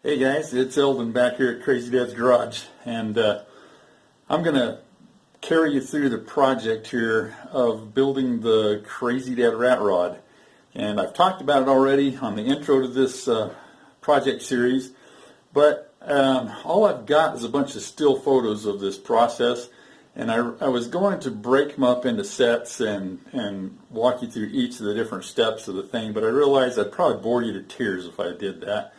Hey guys, it's Eldon back here at Crazy Dad's Garage, and I'm going to carry you through the project here of building the Crazy Dad Rat Rod. And I've talked about it already on the intro to this project series, but all I've got is a bunch of still photos of this process, and I was going to break them up into sets and walk you through each of the different steps of the thing, but I realized I'd probably bore you to tears if I did that.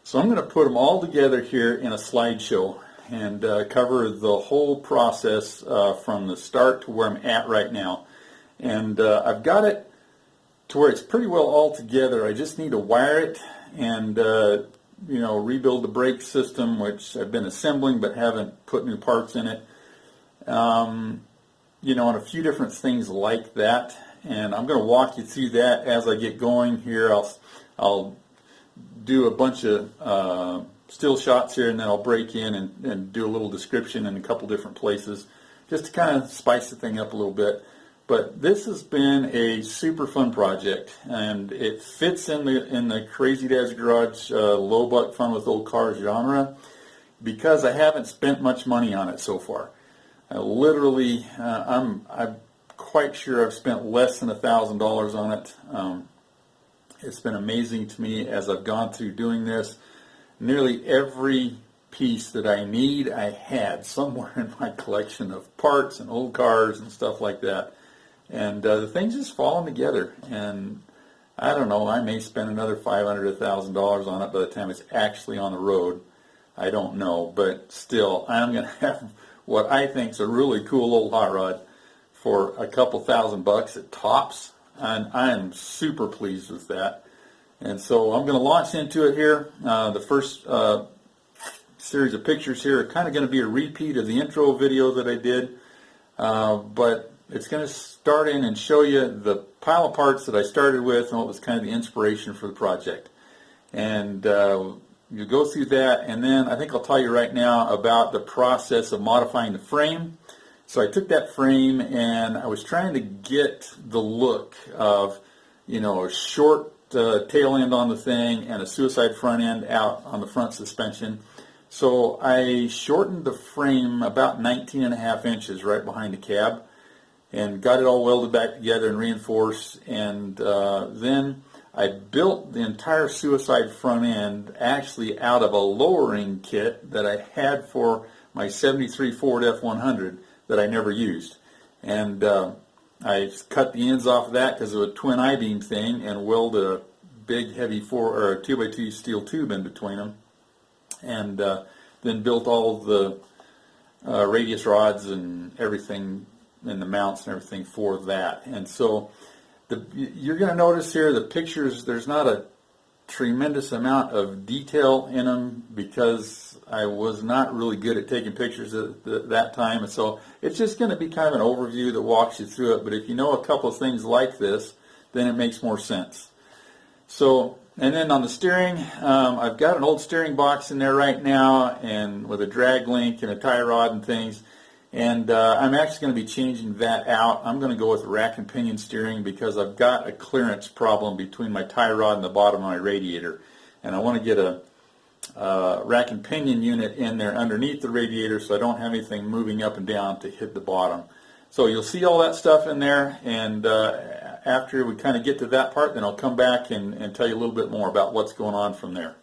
So I'm going to put them all together here in a slideshow and cover the whole process from the start to where I'm at right now. And I've got it to where it's pretty well all together. I just need to wire it and rebuild the brake system, which I've been assembling but haven't put new parts in it. And a few different things like that. And I'm going to walk you through that as I get going here. I'll do a bunch of still shots here, and then I'll break in and do a little description in a couple different places just to kind of spice the thing up a little bit. But this has been a super fun project, and it fits in the Crazy Dad's Garage low buck fun with old cars genre because I haven't spent much money on it so far. I'm quite sure I've spent less than $1,000 on it. It's been amazing to me as I've gone through doing this. Nearly every piece that I need, I had somewhere in my collection of parts and old cars and stuff like that. And the thing's just falling together. And I don't know, I may spend another $500 to $1,000 on it by the time it's actually on the road. I don't know, but still, I'm going to have what I think is a really cool old hot rod for a couple $1,000 at tops. And I am super pleased with that. And so I'm going to launch into it here. The first series of pictures here are kind of going to be a repeat of the intro video that I did. But it's going to start in and show you the pile of parts that I started with and what was kind of the inspiration for the project. And you go through that, and then I think I'll tell you right now about the process of modifying the frame. So I took that frame and I was trying to get the look of, a short tail end on the thing and a suicide front end out on the front suspension. So I shortened the frame about 19.5 inches right behind the cab and got it all welded back together and reinforced. And then I built the entire suicide front end actually out of a lowering kit that I had for my 73 Ford F100 that I never used. And I cut the ends off of that because of a twin I-beam thing and welded a big heavy 2x2 steel tube in between them. And then built all of the radius rods and everything and the mounts and everything for that. And so you're going to notice here the pictures, there's not a tremendous amount of detail in them because I was not really good at taking pictures at that time, and so it's just going to be kind of an overview that walks you through it. But if you know a couple of things like this, then it makes more sense. So, and then on the steering, I've got an old steering box in there right now, and with a drag link and a tie rod and things. And I'm actually going to be changing that out. I'm going to go with rack and pinion steering because I've got a clearance problem between my tie rod and the bottom of my radiator. And I want to get a rack and pinion unit in there underneath the radiator so I don't have anything moving up and down to hit the bottom. So you'll see all that stuff in there, and after we kind of get to that part, then I'll come back and tell you a little bit more about what's going on from there.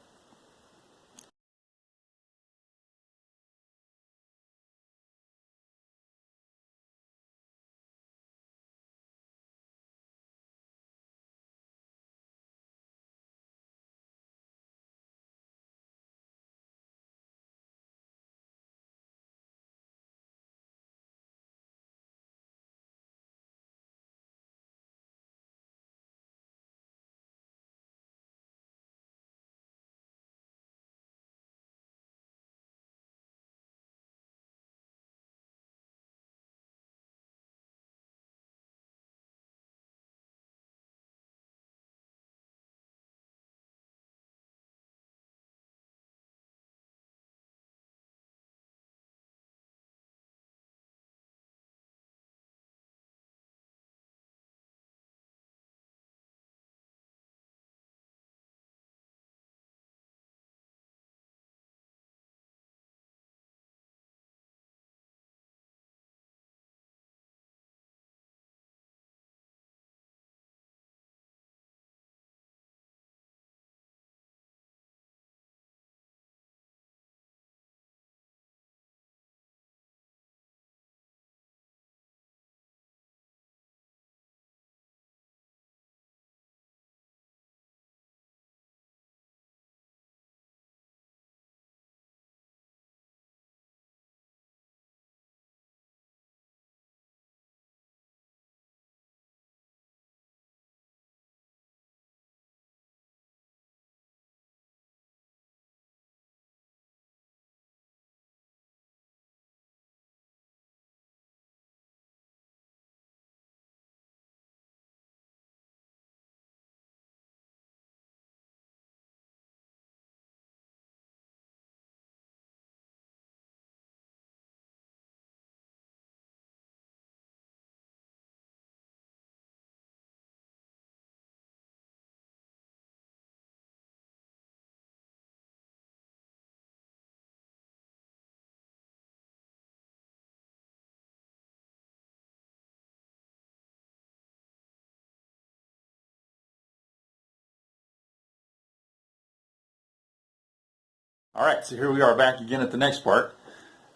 All right, so here we are back again at the next part.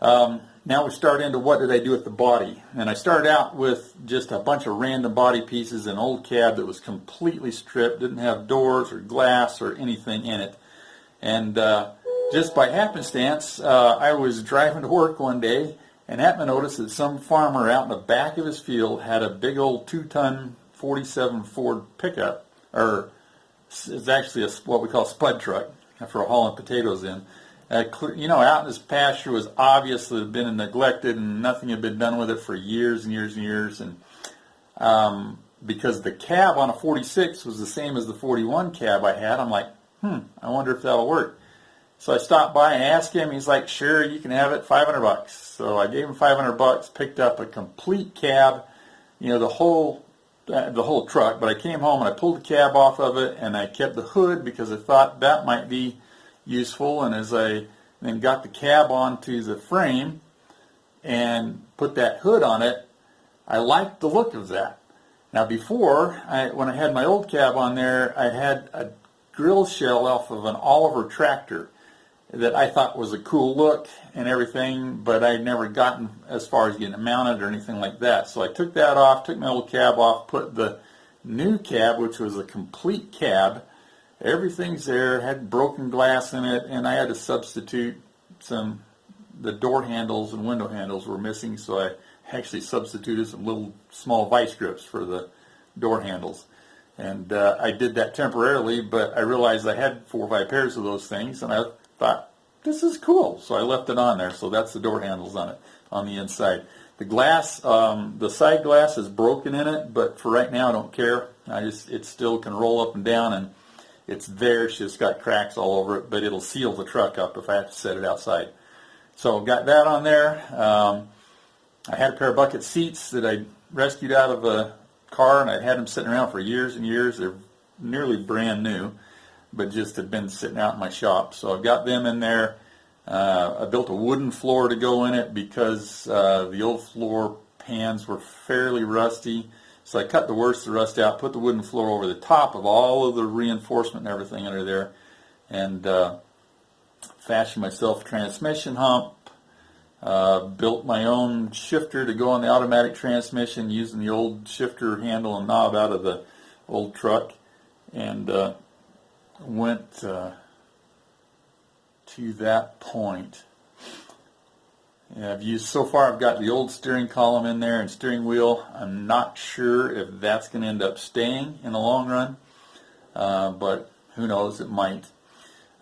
Now we start into what did I do with the body. And I started out with just a bunch of random body pieces, an old cab that was completely stripped, didn't have doors or glass or anything in it. And just by happenstance, I was driving to work one day and happened to notice that some farmer out in the back of his field had a big old 2-ton 47 Ford pickup, or it's actually what we call a spud truck for hauling potatoes in. Out in his pasture was obviously been neglected and nothing had been done with it for years and years and years. And because the cab on a 46 was the same as the 41 cab I had, I'm like, I wonder if that'll work. So I stopped by and asked him. He's like, sure, you can have it, $500. So I gave him $500, picked up a complete cab, the whole truck. But I came home and I pulled the cab off of it and I kept the hood because I thought that might be useful. And as I then got the cab onto the frame and put that hood on it, I liked the look of that. Now before, when I had my old cab on there, I had a grill shell off of an Oliver tractor that I thought was a cool look and everything, but I'd never gotten as far as getting it mounted or anything like that. So I took that off, took my old cab off, put the new cab, which was a complete cab. Everything's there, had broken glass in it, and I had to substitute the door handles and window handles were missing, so I actually substituted some little small vice grips for the door handles. And I did that temporarily, but I realized I had 4 or 5 pairs of those things, and I thought, this is cool. So I left it on there. So that's the door handles on it, on the inside. The glass, the side glass is broken in it, but for right now I don't care. It still can roll up and down, and it's there. It's just got cracks all over it, but it'll seal the truck up if I have to set it outside. So got that on there. I had a pair of bucket seats that I rescued out of a car, and I'd had them sitting around for years and years. They're nearly brand new, but just had been sitting out in my shop. So I've got them in there. I built a wooden floor to go in it because the old floor pans were fairly rusty. So I cut the worst of the rust out, put the wooden floor over the top of all of the reinforcement and everything under there, and fashioned myself a transmission hump. Built my own shifter to go on the automatic transmission using the old shifter handle and knob out of the old truck, and went to that point. And so far I've got the old steering column in there and steering wheel. I'm not sure if that's going to end up staying in the long run, but who knows, it might.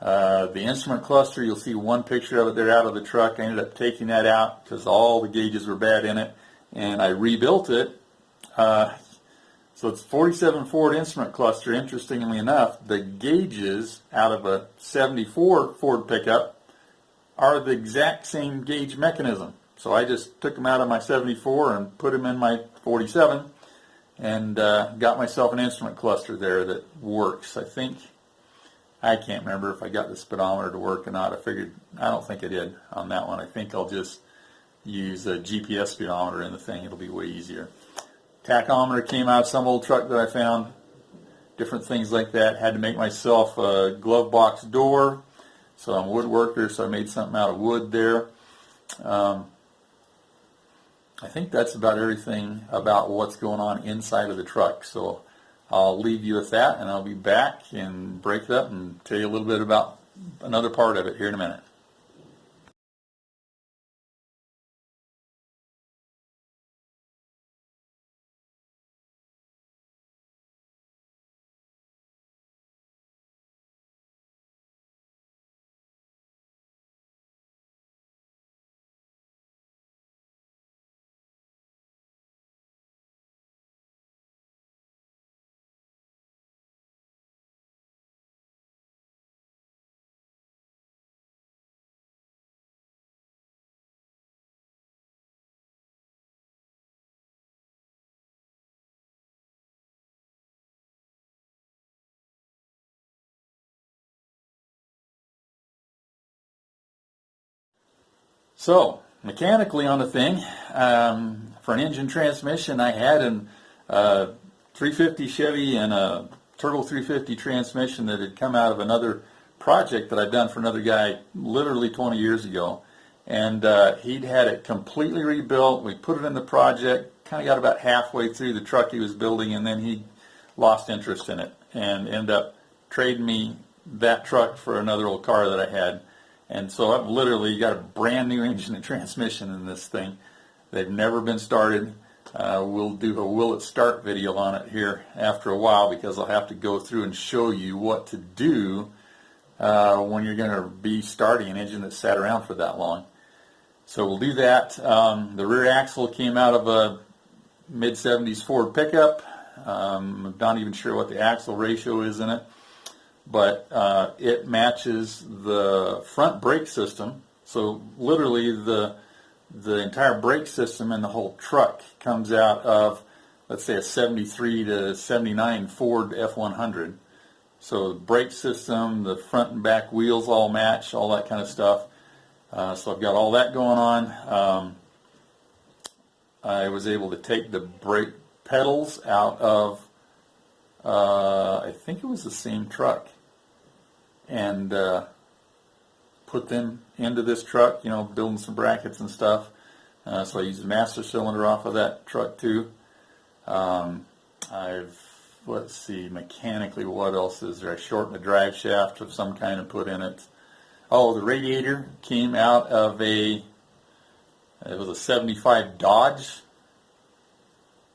The instrument cluster, you'll see one picture of it there out of the truck. I ended up taking that out because all the gauges were bad in it, and I rebuilt it. So it's 47 Ford instrument cluster. Interestingly enough, the gauges out of a 74 Ford pickup are the exact same gauge mechanism. So I just took them out of my 74 and put them in my 47 and got myself an instrument cluster there that works. I can't remember if I got the speedometer to work or not. I don't think I did on that one. I think I'll just use a GPS speedometer in the thing. It'll be way easier. Tachometer came out of some old truck that I found. Different things like that. Had to make myself a glove box door. So I'm a woodworker, so I made something out of wood there. I think that's about everything about what's going on inside of the truck. So I'll leave you with that, and I'll be back and break it up and tell you a little bit about another part of it here in a minute. So, mechanically on the thing, for an engine transmission, I had a 350 Chevy and a Turbo 350 transmission that had come out of another project that I'd done for another guy literally 20 years ago. And he'd had it completely rebuilt. We put it in the project, kind of got about halfway through the truck he was building, and then he lost interest in it and ended up trading me that truck for another old car that I had. And so I've literally got a brand new engine and transmission in this thing. They've never been started. We'll do a will it start video on it here after a while, because I'll have to go through and show you what to do when you're going to be starting an engine that's sat around for that long. So we'll do that. The rear axle came out of a mid-70s Ford pickup. I'm not even sure what the axle ratio is in it, but it matches the front brake system. So literally the entire brake system in the whole truck comes out of, let's say, a 73 to 79 Ford F100. So the brake system, the front and back wheels all match, all that kind of stuff. So I've got all that going on. I was able to take the brake pedals out of, I think it was the same truck, and put them into this truck, you know, building some brackets and stuff. So I used the master cylinder off of that truck too. Let's see, mechanically, what else is there? I shortened the drive shaft of some kind and put in it. Oh, the radiator came out of it was a 75 Dodge,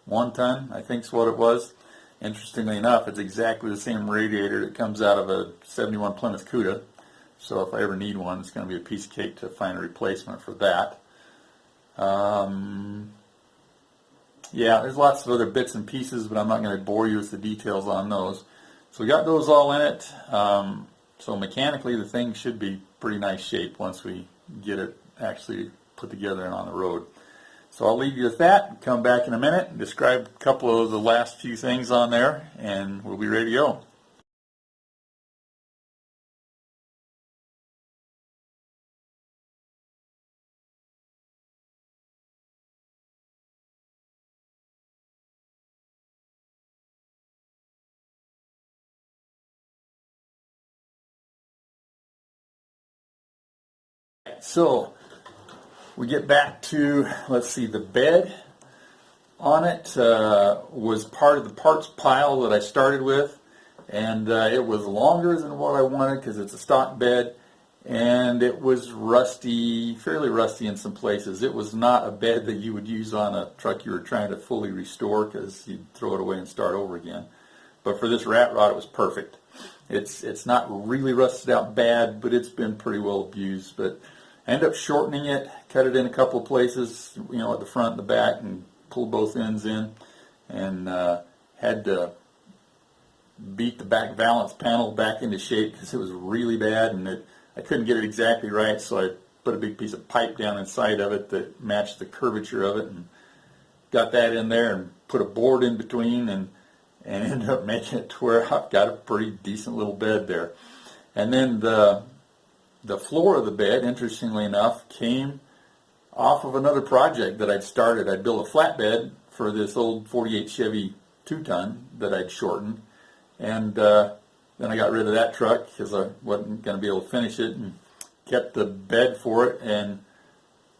1 ton, I think is what it was. Interestingly enough, it's exactly the same radiator that comes out of a 71 Plymouth Cuda. So if I ever need one, it's going to be a piece of cake to find a replacement for that. Yeah, there's lots of other bits and pieces, but I'm not going to bore you with the details on those. So we got those all in it. So mechanically, the thing should be pretty nice shape once we get it actually put together and on the road. So I'll leave you with that. Come back in a minute and describe a couple of the last few things on there, and we'll be ready to go. So we get back to, let's see, the bed on it was part of the parts pile that I started with, and it was longer than what I wanted because it's a stock bed, and it was rusty, fairly rusty in some places. It was not a bed that you would use on a truck you were trying to fully restore, because you'd throw it away and start over again. But for this rat rod, it was perfect. It's not really rusted out bad, but it's been pretty well abused. But I ended up shortening it, cut it in a couple of places, you know, at the front and the back, and pulled both ends in, and had to beat the back valance panel back into shape because it was really bad, and I couldn't get it exactly right, so I put a big piece of pipe down inside of it that matched the curvature of it, and got that in there and put a board in between, and ended up making it to where I've got a pretty decent little bed there. And then the floor of the bed, interestingly enough, came off of another project that I'd started. I'd built a flatbed for this old 48 Chevy 2-ton that I'd shortened, and then I got rid of that truck because I wasn't going to be able to finish it, and kept the bed for it, and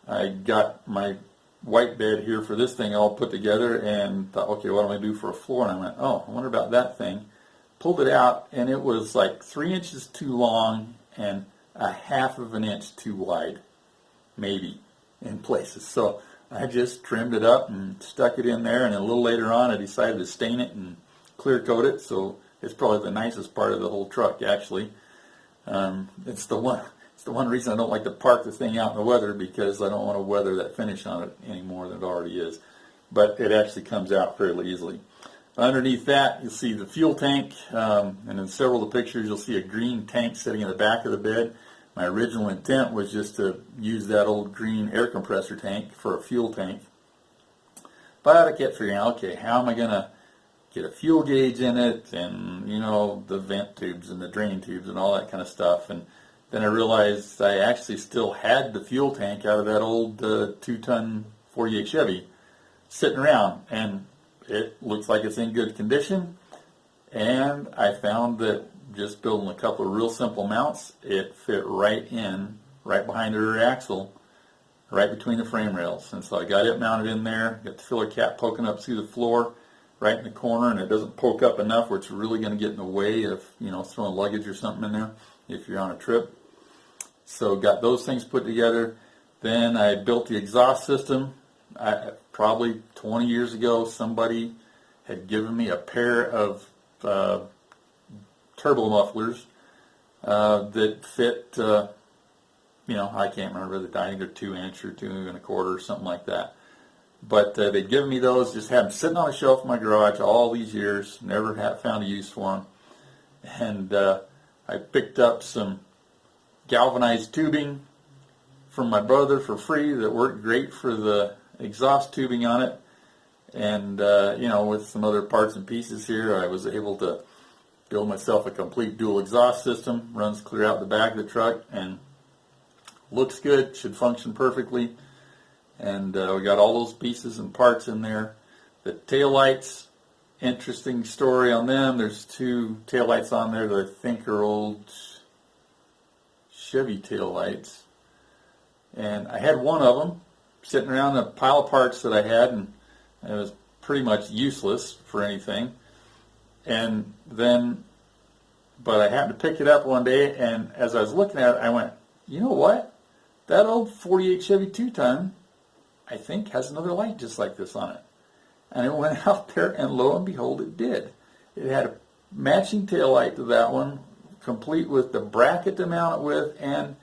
I got my white bed here for this thing all put together, and thought, okay, what am I going to do for a floor? And I went, oh, I wonder about that thing. Pulled it out, and it was like 3 inches too long and a half of an inch too wide, maybe, in places. So I just trimmed it up and stuck it in there, and a little later on I decided to stain it and clear coat it, so it's probably the nicest part of the whole truck, actually. It's the one reason I don't like to park the thing out in the weather, because I don't want to weather that finish on it any more than it already is. But it actually comes out fairly easily. Underneath that, you'll see the fuel tank, and in several of the pictures you'll see a green tank sitting in the back of the bed. My original intent was just to use that old green air compressor tank for a fuel tank. But I kept figuring out, okay, how am I going to get a fuel gauge in it, and, you know, the vent tubes and the drain tubes and all that kind of stuff. And then I realized I actually still had the fuel tank out of that old 2-ton 48 Chevy sitting around, and it looks like it's in good condition. And I found that just building a couple of real simple mounts, it fit right behind the rear axle, right between the frame rails. And so I got it mounted in there, got the filler cap poking up through the floor, right in the corner, and it doesn't poke up enough where it's really going to get in the way of, throwing luggage or something in there if you're on a trip. So got those things put together. Then I built the exhaust system. Probably 20 years ago, somebody had given me a pair of turbo mufflers that fit, I can't remember I think they're 2-inch or 2 1/4 or something like that. But they'd given me those, just had them sitting on a shelf in my garage all these years, never had found a use for them. And I picked up some galvanized tubing from my brother for free that worked great for the exhaust tubing on it. And, with some other parts and pieces here, I was able to build myself a complete dual exhaust system, runs clear out the back of the truck, and looks good, should function perfectly. And we got all those pieces and parts in there. The taillights, interesting story on them. There's 2 taillights on there that I think are old Chevy taillights. And I had one of them sitting around a pile of parts that I had, and it was pretty much useless for anything. And then, but I happened to pick it up one day, and as I was looking at it, I went, you know what? That old 48 Chevy 2-ton, I think, has another light just like this on it. And I went out there, and lo and behold, it did. It had a matching taillight to that one, complete with the bracket to mount it with, and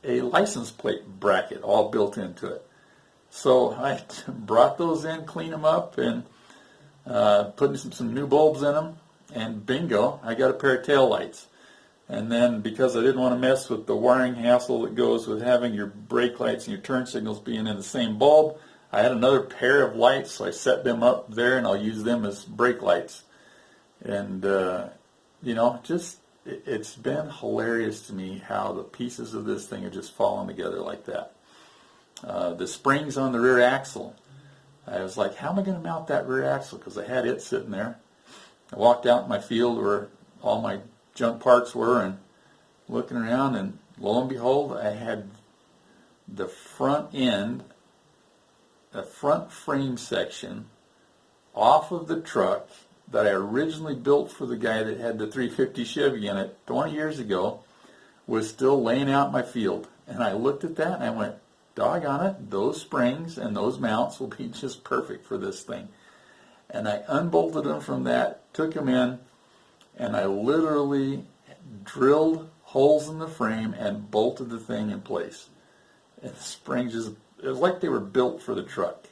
a license plate bracket all built into it. So I brought those in, cleaned them up, and put some new bulbs in them, and bingo, I got a pair of tail lights. And then, because I didn't want to mess with the wiring hassle that goes with having your brake lights and your turn signals being in the same bulb, I had another pair of lights, so I set them up there, and I'll use them as brake lights. And, it's been hilarious to me how the pieces of this thing are just falling together like that. The springs on the rear axle, I was like, how am I going to mount that rear axle? Because I had it sitting there. I walked out in my field where all my junk parts were and looking around, and lo and behold, I had the front end, the front frame section off of the truck that I originally built for the guy that had the 350 Chevy in it 20 years ago, was still laying out in my field. And I looked at that and I went, doggone it, those springs and those mounts will be just perfect for this thing. And I unbolted them from that, took them in, and I literally drilled holes in the frame and bolted the thing in place. And the springs just, it was like they were built for the truck.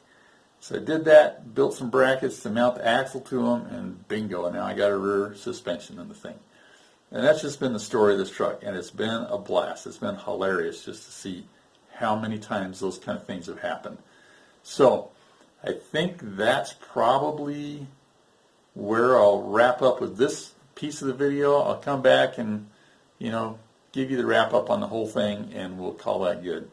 So I did that, built some brackets to mount the axle to them, and bingo, and now I got a rear suspension in the thing. And that's just been the story of this truck, and it's been a blast. It's been hilarious just to see how many times those kind of things have happened. So I think that's probably where I'll wrap up with this piece of the video. I'll come back and, give you the wrap up on the whole thing, and we'll call that good.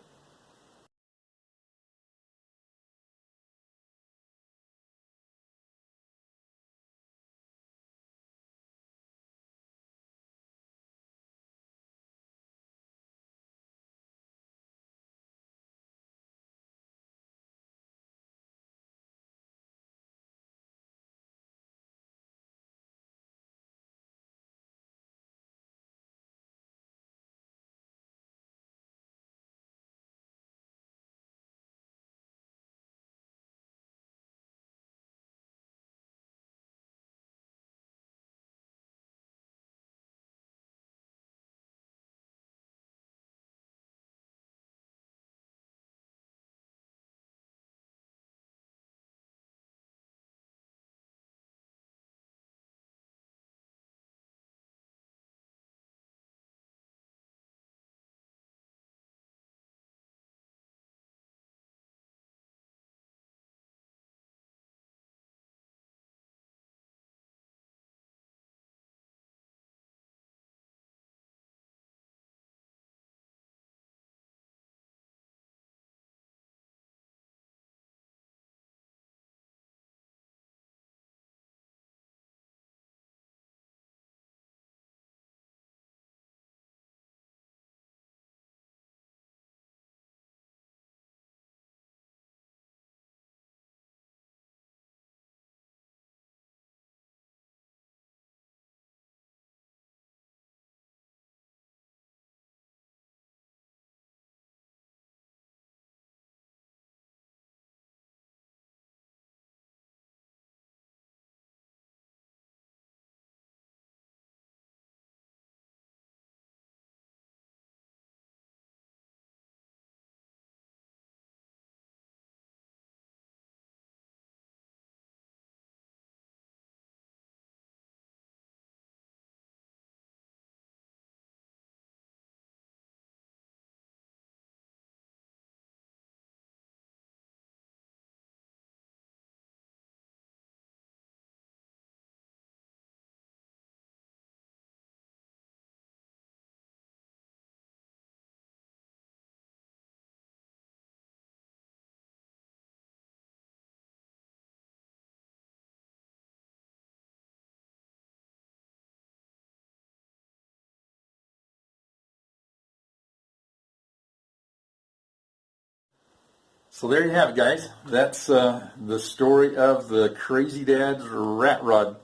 So there you have it, guys. That's the story of the Crazy Dad's rat rod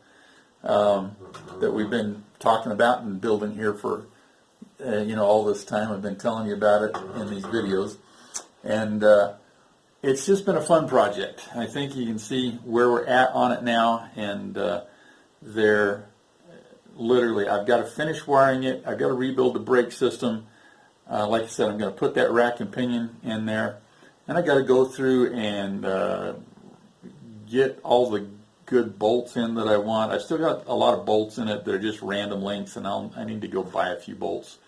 that we've been talking about and building here for all this time. I've been telling you about it in these videos, and it's just been a fun project. I think you can see where we're at on it now, and they're literally, I've got to finish wiring it. I've got to rebuild the brake system. Like I said, I'm going to put that rack and pinion in there, and I got to go through and get all the good bolts in that I want. I've still got a lot of bolts in it that are just random lengths, and I need to go buy a few bolts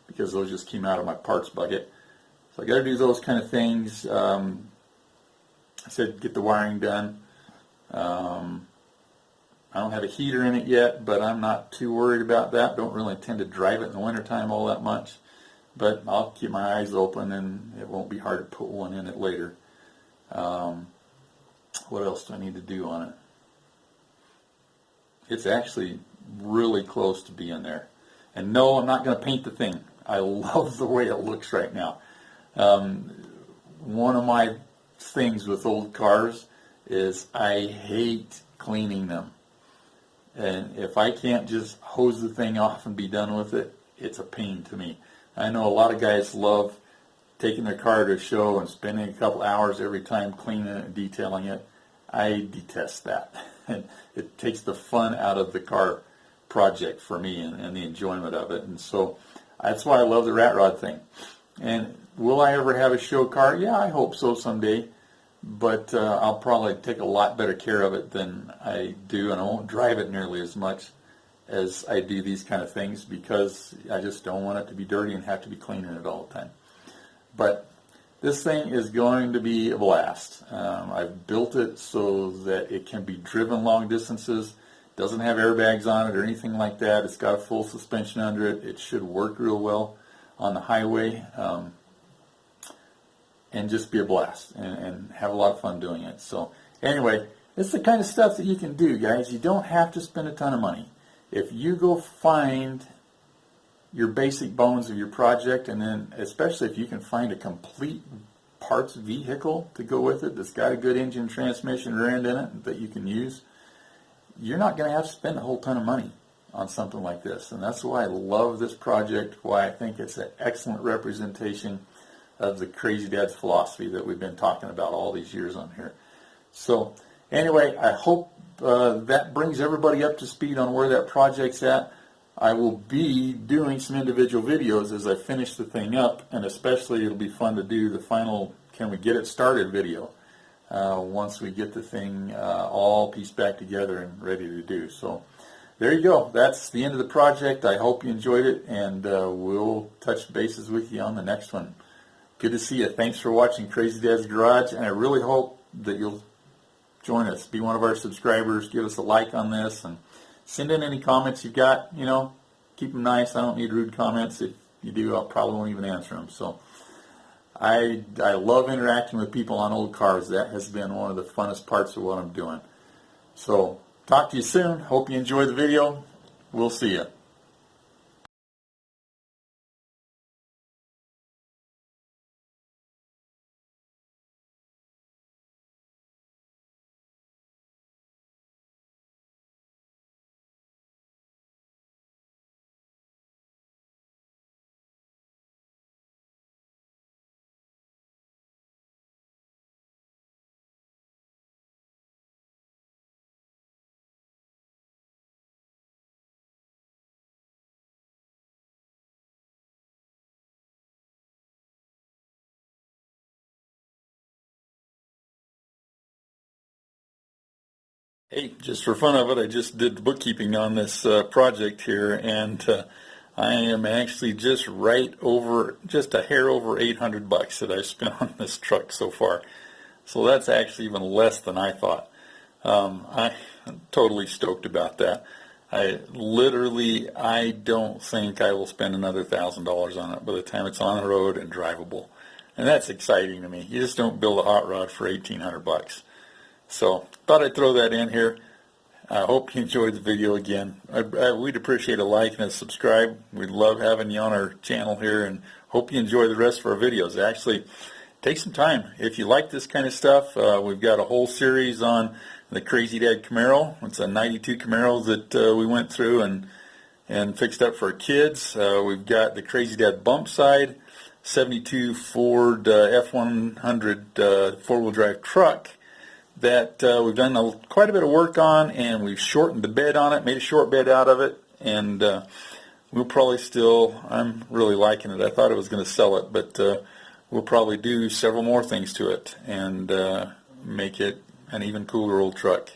because those just came out of my parts bucket. So I got to do those kind of things. I said get the wiring done. I don't have a heater in it yet, but I'm not too worried about that. Don't really intend to drive it in the wintertime all that much. But I'll keep my eyes open, and it won't be hard to put one in it later. What else do I need to do on it? It's actually really close to being there. And no, I'm not going to paint the thing. I love the way it looks right now. One of my things with old cars is I hate cleaning them. And if I can't just hose the thing off and be done with it, it's a pain to me. I know a lot of guys love taking their car to a show and spending a couple hours every time cleaning it and detailing it. I detest that. It takes the fun out of the car project for me and the enjoyment of it. And so that's why I love the rat rod thing. And will I ever have a show car? Yeah, I hope so someday. But I'll probably take a lot better care of it than I do, and I won't drive it nearly as much as I do these kind of things because I just don't want it to be dirty and have to be cleaning it all the time. But this thing is going to be a blast. I've built it so that it can be driven long distances. Doesn't have airbags on it or anything like that. It's got a full suspension under it. It should work real well on the highway. And just be a blast and have a lot of fun doing it. So anyway, it's the kind of stuff that you can do, guys. You don't have to spend a ton of money. If you go find your basic bones of your project, and then especially if you can find a complete parts vehicle to go with it that's got a good engine, transmission, rear end in it that you can use, you're not going to have to spend a whole ton of money on something like this. And that's why I love this project, why I think it's an excellent representation of the Crazy Dad's philosophy that we've been talking about all these years on here. So anyway, I hope that brings everybody up to speed on where that project's at. I will be doing some individual videos as I finish the thing up, and especially it'll be fun to do the final can we get it started video once we get the thing all pieced back together and ready to do. So there you go. That's the end of the project. I hope you enjoyed it, and we'll touch bases with you on the next one. Good to see you. Thanks for watching Crazy Dad's Garage, and I really hope that you'll join us. Be one of our subscribers. Give us a like on this, and send in any comments you've got. Keep them nice. I don't need rude comments. If you do, I probably won't even answer them. So I love interacting with people on old cars. That has been one of the funnest parts of what I'm doing. So talk to you soon. Hope you enjoy the video. We'll see you. Hey, just for fun of it, I just did bookkeeping on this project here, and I am actually just just a hair over $800 that I've spent on this truck so far. So that's actually even less than I thought. I'm totally stoked about that. I don't think I will spend another $1,000 on it by the time it's on the road and drivable. And that's exciting to me. You just don't build a hot rod for $1,800. So thought I'd throw that in here. I hope you enjoyed the video again. We'd appreciate a like and a subscribe. We'd love having you on our channel here, and hope you enjoy the rest of our videos. Actually, take some time. If you like this kind of stuff, we've got a whole series on the Crazy Dad Camaro. It's a 92 Camaro that we went through and fixed up for our kids. We've got the Crazy Dad bump side, 72 Ford F100 four-wheel drive truck that we've done quite a bit of work on, and we've shortened the bed on it, made a short bed out of it, and we'll probably still, I'm really liking it. I thought I was going to sell it, but we'll probably do several more things to it and make it an even cooler old truck.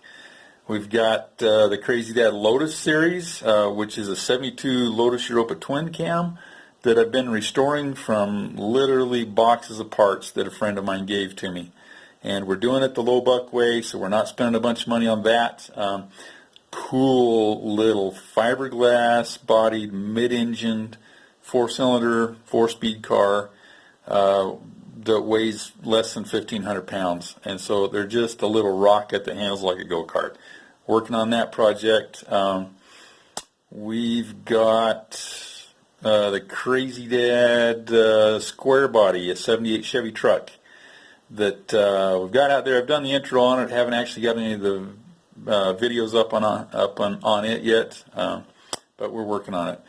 We've got the Crazy Dad Lotus series, which is a 72 Lotus Europa twin cam that I've been restoring from literally boxes of parts that a friend of mine gave to me. And we're doing it the low buck way, so we're not spending a bunch of money on that. Cool little fiberglass bodied mid-engined 4-cylinder 4-speed car that weighs less than 1,500 pounds, and so they're just a little rocket that handles like a go-kart. Working on that project. We've got the Crazy Dad square body, a 78 Chevy truck that we've got out there. I've done the intro on it. Haven't actually got any of the videos up on it yet, but we're working on it.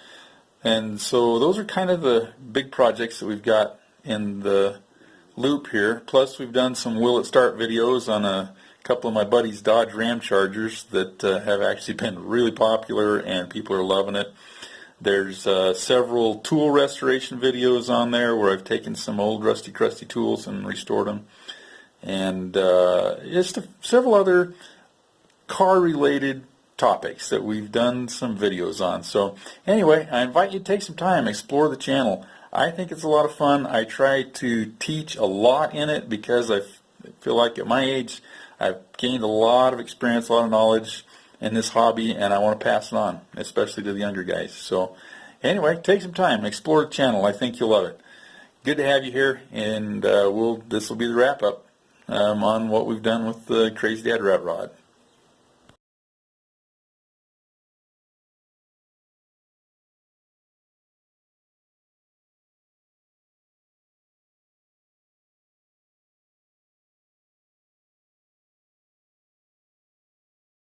And so those are kind of the big projects that we've got in the loop here. Plus we've done some Will It Start videos on a couple of my buddies' Dodge Ram Chargers that have actually been really popular and people are loving it. There's several tool restoration videos on there where I've taken some old rusty crusty tools and restored them, and just several other car related topics that we've done some videos on. So anyway, I invite you to take some time, explore the channel. I think it's a lot of fun. I try to teach a lot in it because I feel like at my age I've gained a lot of experience, a lot of knowledge in this hobby, and I want to pass it on, especially to the younger guys. So anyway, take some time, explore the channel. I think you'll love it. Good to have you here, and this will be the wrap up on what we've done with the Crazy Dad Rat Rod.